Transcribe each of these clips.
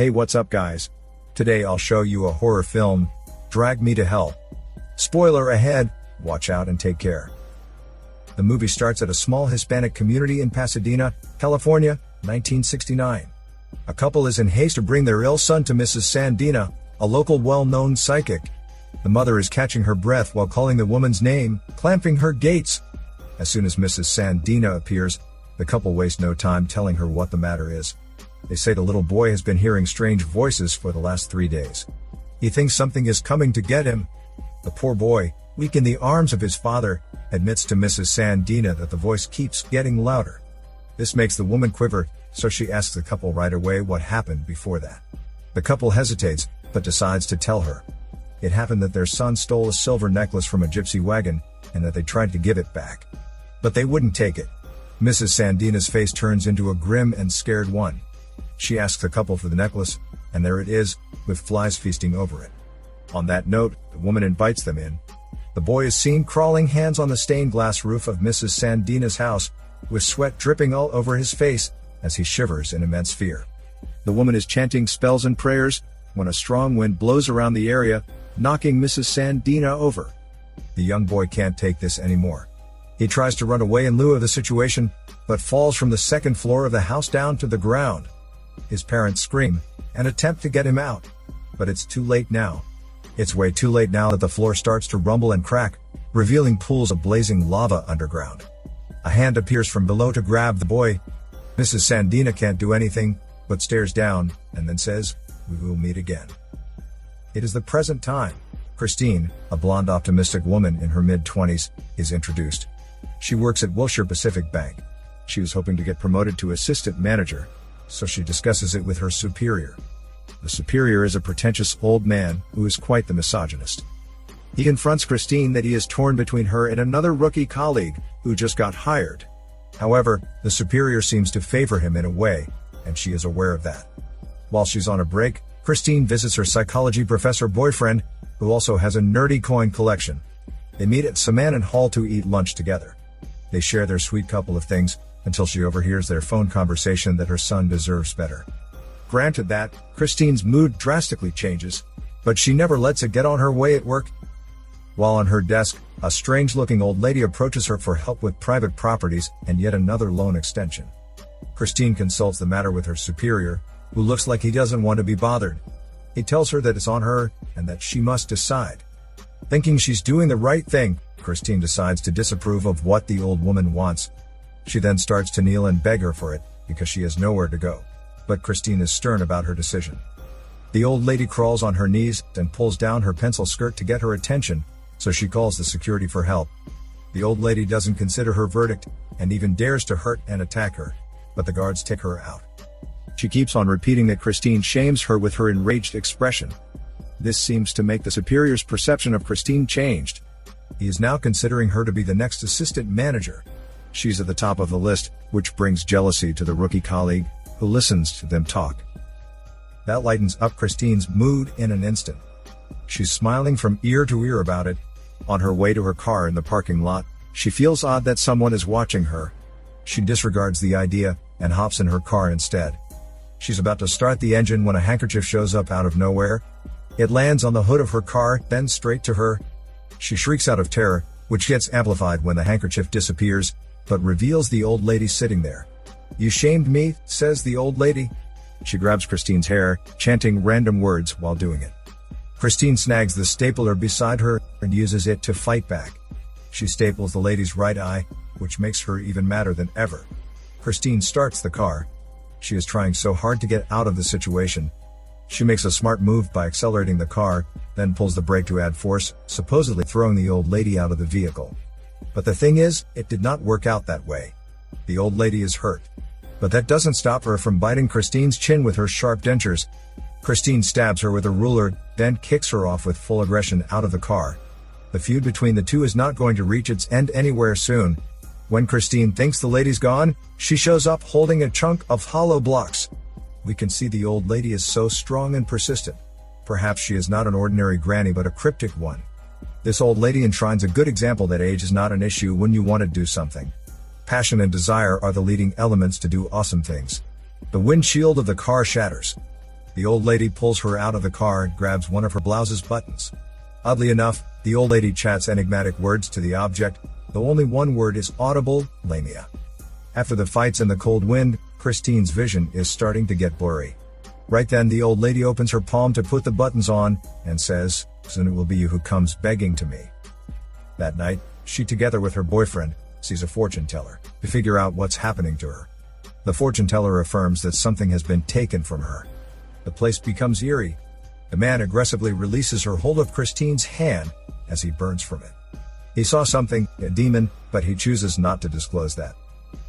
Hey, what's up guys? Today I'll show you a horror film, Drag Me to Hell. Spoiler ahead, watch out and take care. The movie starts at a small Hispanic community in Pasadena, California, 1969. A couple is in haste to bring their ill son to Mrs. Sandina, a local well-known psychic. The mother is catching her breath while calling the woman's name, clamping her gates. As soon as Mrs. Sandina appears, the couple waste no time telling her what the matter is. They say the little boy has been hearing strange voices for the last 3 days. He thinks something is coming to get him. The poor boy, weak in the arms of his father, admits to Mrs. Sandina that the voice keeps getting louder. This makes the woman quiver, so she asks the couple right away what happened before that. The couple hesitates, but decides to tell her. It happened that their son stole a silver necklace from a gypsy wagon, and that they tried to give it back. But they wouldn't take it. Mrs. Sandina's face turns into a grim and scared one. She asks the couple for the necklace, and there it is, with flies feasting over it. On that note, the woman invites them in. The boy is seen crawling hands on the stained glass roof of Mrs. Sandina's house, with sweat dripping all over his face, as he shivers in immense fear. The woman is chanting spells and prayers, when a strong wind blows around the area, knocking Mrs. Sandina over. The young boy can't take this anymore. He tries to run away in lieu of the situation, but falls from the second floor of the house down to the ground. His parents scream, and attempt to get him out. But it's too late now. It's way too late now that the floor starts to rumble and crack, revealing pools of blazing lava underground. A hand appears from below to grab the boy. Mrs. Sandina can't do anything, but stares down, and then says, "We will meet again." It is the present time. Christine, a blonde optimistic woman in her mid-20s, is introduced. She works at Wilshire Pacific Bank. She was hoping to get promoted to assistant manager, so she discusses it with her superior. The superior is a pretentious old man who is quite the misogynist. He confronts Christine that he is torn between her and another rookie colleague who just got hired. However, the superior seems to favor him in a way, and she is aware of that. While she's on a break, Christine visits her psychology professor boyfriend, who also has a nerdy coin collection. They meet at Samanon Hall to eat lunch together. They share their sweet couple of things, until she overhears their phone conversation that her son deserves better. Granted that, Christine's mood drastically changes, but she never lets it get on her way at work. While on her desk, a strange-looking old lady approaches her for help with private properties and yet another loan extension. Christine consults the matter with her superior, who looks like he doesn't want to be bothered. He tells her that it's on her, and that she must decide. Thinking she's doing the right thing, Christine decides to disapprove of what the old woman wants. She then starts to kneel and beg her for it, because she has nowhere to go. But Christine is stern about her decision. The old lady crawls on her knees and pulls down her pencil skirt to get her attention, so she calls the security for help. The old lady doesn't consider her verdict, and even dares to hurt and attack her, but the guards take her out. She keeps on repeating that Christine shames her with her enraged expression. This seems to make the superior's perception of Christine changed. He is now considering her to be the next assistant manager. She's at the top of the list, which brings jealousy to the rookie colleague, who listens to them talk. That lightens up Christine's mood in an instant. She's smiling from ear to ear about it. On her way to her car in the parking lot, she feels odd that someone is watching her. She disregards the idea, and hops in her car instead. She's about to start the engine when a handkerchief shows up out of nowhere. It lands on the hood of her car, then straight to her. She shrieks out of terror, which gets amplified when the handkerchief disappears, but reveals the old lady sitting there. "You shamed me," says the old lady. She grabs Christine's hair, chanting random words while doing it. Christine snags the stapler beside her and uses it to fight back. She staples the lady's right eye, which makes her even madder than ever. Christine starts the car. She is trying so hard to get out of the situation. She makes a smart move by accelerating the car, then pulls the brake to add force, supposedly throwing the old lady out of the vehicle. But the thing is, it did not work out that way. The old lady is hurt. But that doesn't stop her from biting Christine's chin with her sharp dentures. Christine stabs her with a ruler, then kicks her off with full aggression out of the car. The feud between the two is not going to reach its end anywhere soon. When Christine thinks the lady's gone, she shows up holding a chunk of hollow blocks. We can see the old lady is so strong and persistent. Perhaps she is not an ordinary granny but a cryptic one. This old lady enshrines a good example that age is not an issue when you want to do something. Passion and desire are the leading elements to do awesome things. The windshield of the car shatters. The old lady pulls her out of the car and grabs one of her blouse's buttons. Oddly enough, the old lady chats enigmatic words to the object, though only one word is audible: Lamia. After the fights and the cold wind, Christine's vision is starting to get blurry. Right then the old lady opens her palm to put the buttons on, and says, "Soon it will be you who comes begging to me." That night, she together with her boyfriend, sees a fortune teller, to figure out what's happening to her. The fortune teller affirms that something has been taken from her. The place becomes eerie. The man aggressively releases her hold of Christine's hand, as he burns from it. He saw something, a demon, but he chooses not to disclose that.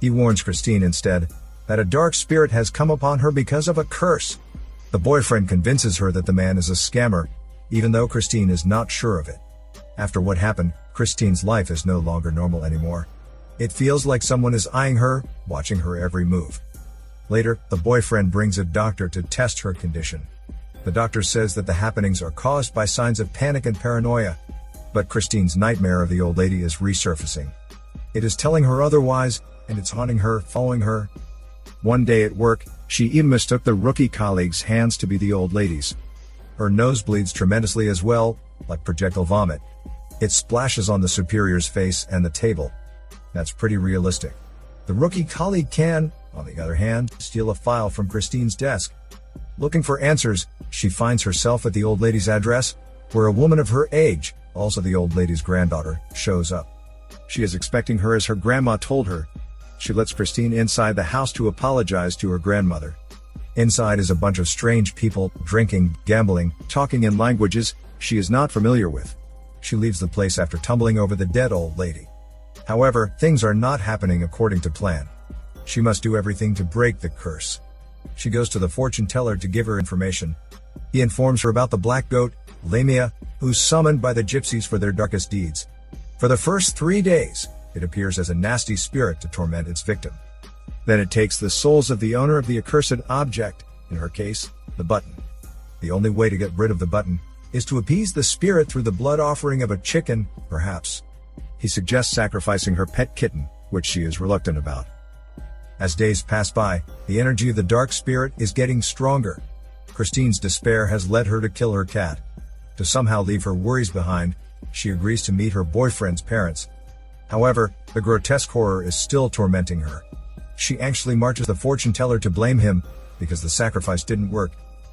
He warns Christine instead, that a dark spirit has come upon her because of a curse. The boyfriend convinces her that the man is a scammer, even though Christine is not sure of it. After what happened, Christine's life is no longer normal anymore. It feels like someone is eyeing her, watching her every move. Later, the boyfriend brings a doctor to test her condition. The doctor says that the happenings are caused by signs of panic and paranoia, but Christine's nightmare of the old lady is resurfacing. It is telling her otherwise, and it's haunting her, following her. One day at work, she even mistook the rookie colleague's hands to be the old lady's. Her nose bleeds tremendously as well, like projectile vomit. It splashes on the superior's face and the table. That's pretty realistic. The rookie colleague can, on the other hand, steal a file from Christine's desk. Looking for answers, she finds herself at the old lady's address, where a woman of her age, also the old lady's granddaughter, shows up. She is expecting her as her grandma told her. She lets Christine inside the house to apologize to her grandmother. Inside is a bunch of strange people, drinking, gambling, talking in languages she is not familiar with. She leaves the place after tumbling over the dead old lady. However, things are not happening according to plan. She must do everything to break the curse. She goes to the fortune teller to give her information. He informs her about the black goat, Lamia, who's summoned by the gypsies for their darkest deeds. For the first 3 days, it appears as a nasty spirit to torment its victim. Then it takes the souls of the owner of the accursed object, in her case, the button. The only way to get rid of the button is to appease the spirit through the blood offering of a chicken, perhaps. He suggests sacrificing her pet kitten, which she is reluctant about. As days pass by, the energy of the dark spirit is getting stronger. Christine's despair has led her to kill her cat. To somehow leave her worries behind, she agrees to meet her boyfriend's parents. However, the grotesque horror is still tormenting her. She anxiously marches the fortune teller to blame him, because the sacrifice didn't work.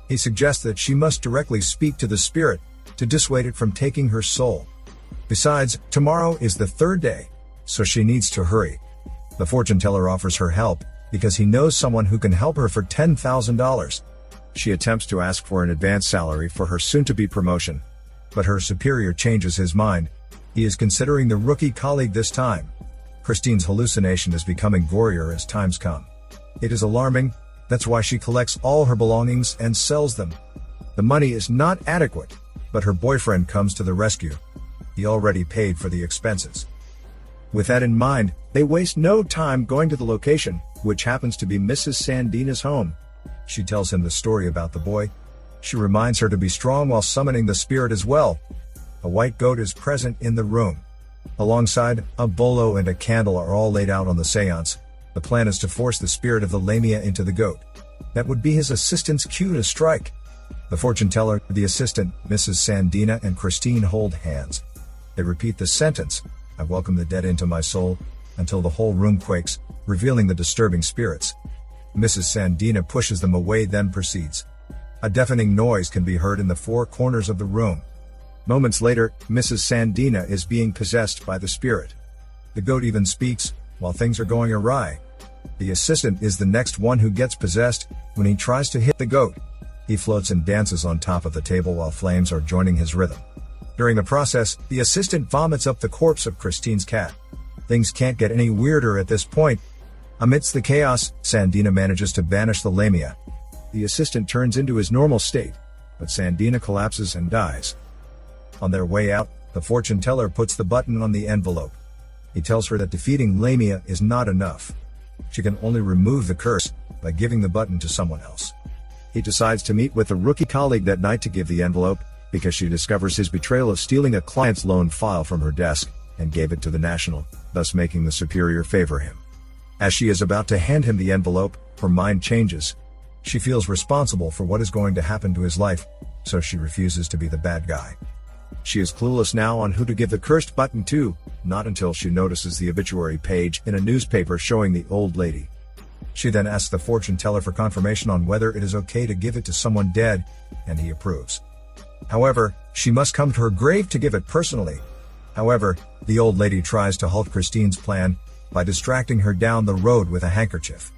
He suggests that she must directly speak to the spirit, to dissuade it from taking her soul. Besides, tomorrow is the 3rd day, so she needs to hurry. The fortune teller offers her help, because he knows someone who can help her for $10,000. She attempts to ask for an advance salary for her soon-to-be promotion, but her superior changes his mind. He is considering the rookie colleague this time. Christine's hallucination is becoming gorier as times come. It is alarming. That's why she collects all her belongings and sells them. The money is not adequate, but her boyfriend comes to the rescue. He already paid for the expenses. With that in mind, they waste no time going to the location, which happens to be Mrs. Sandina's home. She tells him the story about the boy. She reminds her to be strong while summoning the spirit as well. A white goat is present in the room. Alongside, a bolo and a candle are all laid out on the seance. The plan is to force the spirit of the Lamia into the goat. That would be his assistant's cue to strike. The fortune teller, the assistant, Mrs. Sandina, and Christine hold hands. They repeat the sentence, "I welcome the dead into my soul," until the whole room quakes, revealing the disturbing spirits. Mrs. Sandina pushes them away, then proceeds. A deafening noise can be heard in the 4 corners of the room. Moments later, Mrs. Sandina is being possessed by the spirit. The goat even speaks, while things are going awry. The assistant is the next one who gets possessed. When he tries to hit the goat, he floats and dances on top of the table while flames are joining his rhythm. During the process, the assistant vomits up the corpse of Christine's cat. Things can't get any weirder at this point. Amidst the chaos, Sandina manages to banish the Lamia. The assistant turns into his normal state, but Sandina collapses and dies. On their way out, the fortune teller puts the button on the envelope. He tells her that defeating Lamia is not enough. She can only remove the curse by giving the button to someone else. He decides to meet with the rookie colleague that night to give the envelope, because she discovers his betrayal of stealing a client's loan file from her desk and gave it to the national, thus making the superior favor him. As she is about to hand him the envelope, her mind changes. She feels responsible for what is going to happen to his life, so she refuses to be the bad guy. She is clueless now on who to give the cursed button to, not until she notices the obituary page in a newspaper showing the old lady. She then asks the fortune teller for confirmation on whether it is okay to give it to someone dead, and he approves. However, she must come to her grave to give it personally. However, the old lady tries to halt Christine's plan by distracting her down the road with a handkerchief.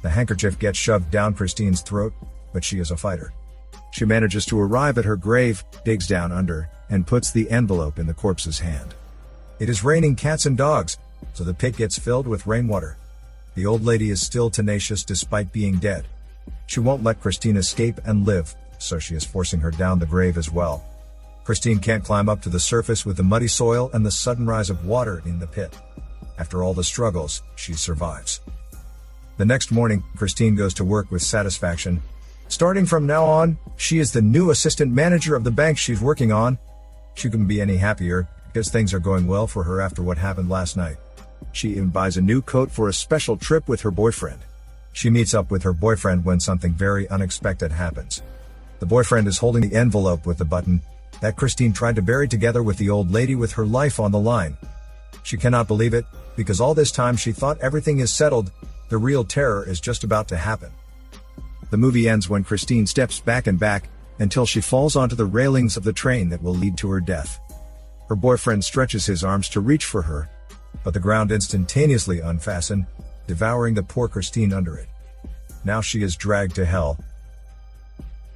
The handkerchief gets shoved down Christine's throat, but she is a fighter. She manages to arrive at her grave, digs down under, and puts the envelope in the corpse's hand. It is raining cats and dogs, so the pit gets filled with rainwater. The old lady is still tenacious despite being dead. She won't let Christine escape and live, so she is forcing her down the grave as well. Christine can't climb up to the surface with the muddy soil and the sudden rise of water in the pit. After all the struggles, she survives. The next morning, Christine goes to work with satisfaction. Starting from now on, she is the new assistant manager of the bank she's working on. She couldn't be any happier, because things are going well for her after what happened last night. She even buys a new coat for a special trip with her boyfriend. She meets up with her boyfriend when something very unexpected happens. The boyfriend is holding the envelope with the button that Christine tried to bury together with the old lady with her life on the line. She cannot believe it, because all this time she thought everything is settled. The real terror is just about to happen. The movie ends when Christine steps back and back, until she falls onto the railings of the train that will lead to her death. Her boyfriend stretches his arms to reach for her, but the ground instantaneously unfastened, devouring the poor Christine under it. Now she is dragged to hell.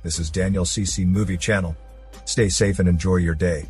This is Daniel CC Movie Channel. Stay safe and enjoy your day.